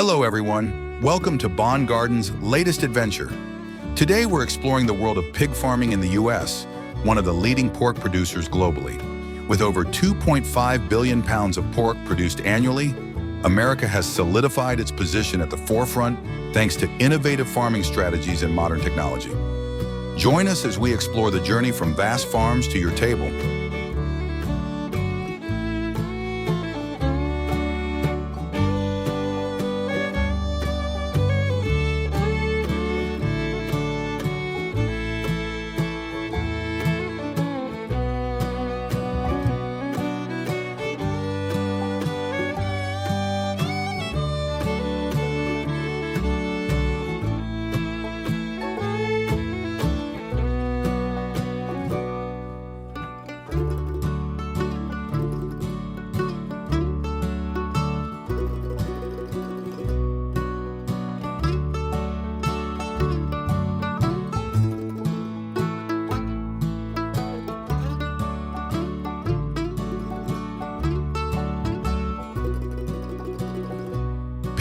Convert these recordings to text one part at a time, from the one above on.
Hello everyone, welcome to Bond Garden's latest adventure. Today we're exploring the world of pig farming in the US, one of the leading pork producers globally. With over 2.5 billion pounds of pork produced annually, America has solidified its position at the forefront thanks to innovative farming strategies and modern technology. Join us as we explore the journey from vast farms to your table.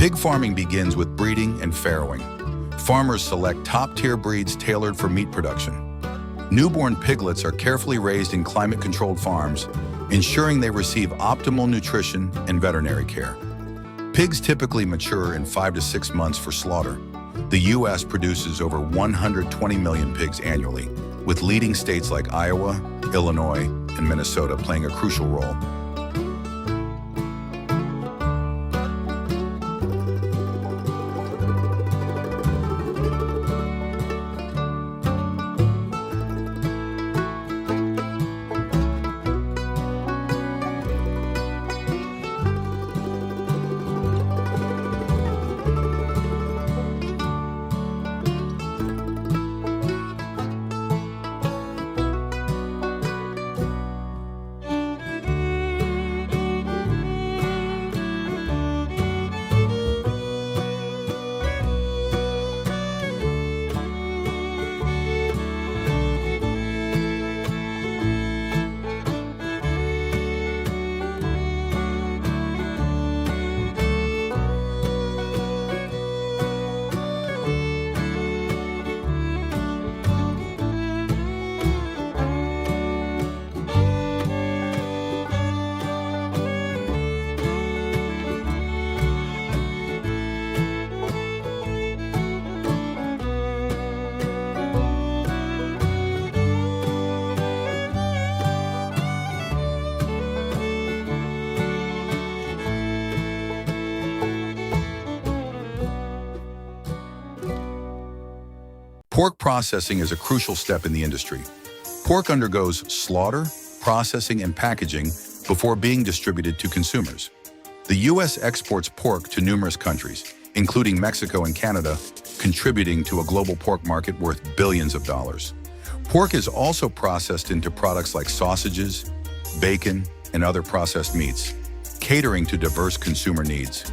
Pig farming begins with breeding and farrowing. Farmers select top-tier breeds tailored for meat production. Newborn piglets are carefully raised in climate-controlled farms, ensuring they receive optimal nutrition and veterinary care. Pigs typically mature in 5 to 6 months for slaughter. The U.S. produces over 120 million pigs annually, with leading states like Iowa, Illinois, and Minnesota playing a crucial role. Pork processing is a crucial step in the industry. Pork undergoes slaughter, processing, and packaging before being distributed to consumers. The U.S. exports pork to numerous countries, including Mexico and Canada, contributing to a global pork market worth billions of dollars. Pork is also processed into products like sausages, bacon, and other processed meats, catering to diverse consumer needs.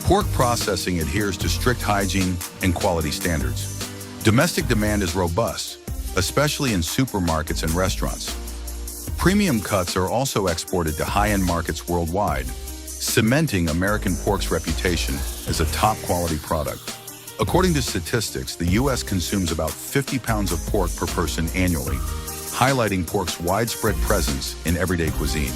Pork processing adheres to strict hygiene and quality standards. Domestic demand is robust, especially in supermarkets and restaurants. Premium cuts are also exported to high-end markets worldwide, cementing American pork's reputation as a top-quality product. According to statistics, the U.S. consumes about 50 pounds of pork per person annually, highlighting pork's widespread presence in everyday cuisine.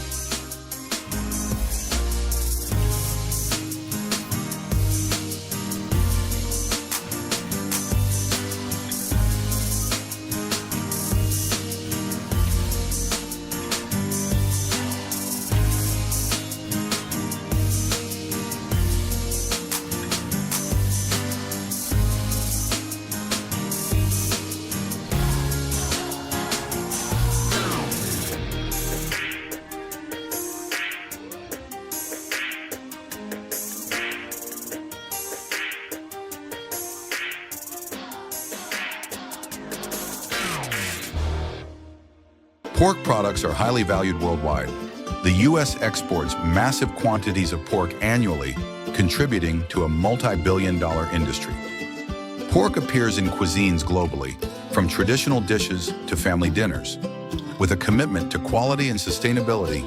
Pork products are highly valued worldwide. The U.S. exports massive quantities of pork annually, contributing to a multi-billion-dollar industry. Pork appears in cuisines globally, from traditional dishes to family dinners. With a commitment to quality and sustainability,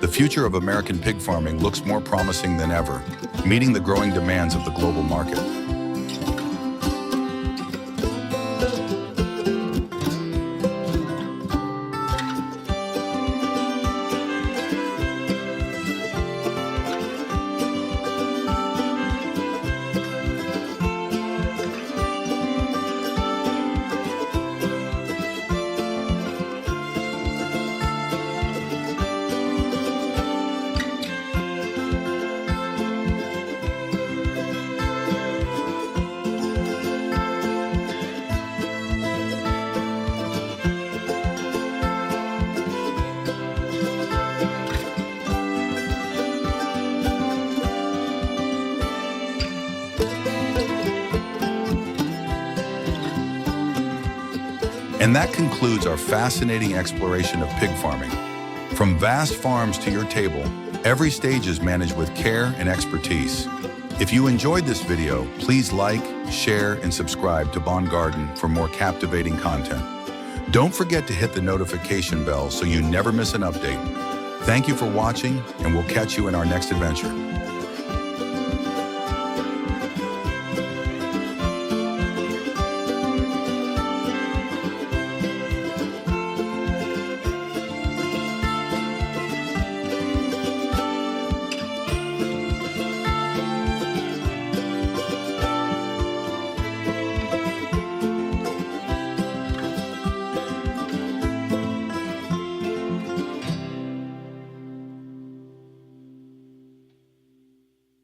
the future of American pig farming looks more promising than ever, meeting the growing demands of the global market. And that concludes our fascinating exploration of pig farming. From vast farms to your table, every stage is managed with care and expertise. If you enjoyed this video, please like, share, and subscribe to Bond Garden for more captivating content. Don't forget to hit the notification bell so you never miss an update. Thank you for watching, and we'll catch you in our next adventure.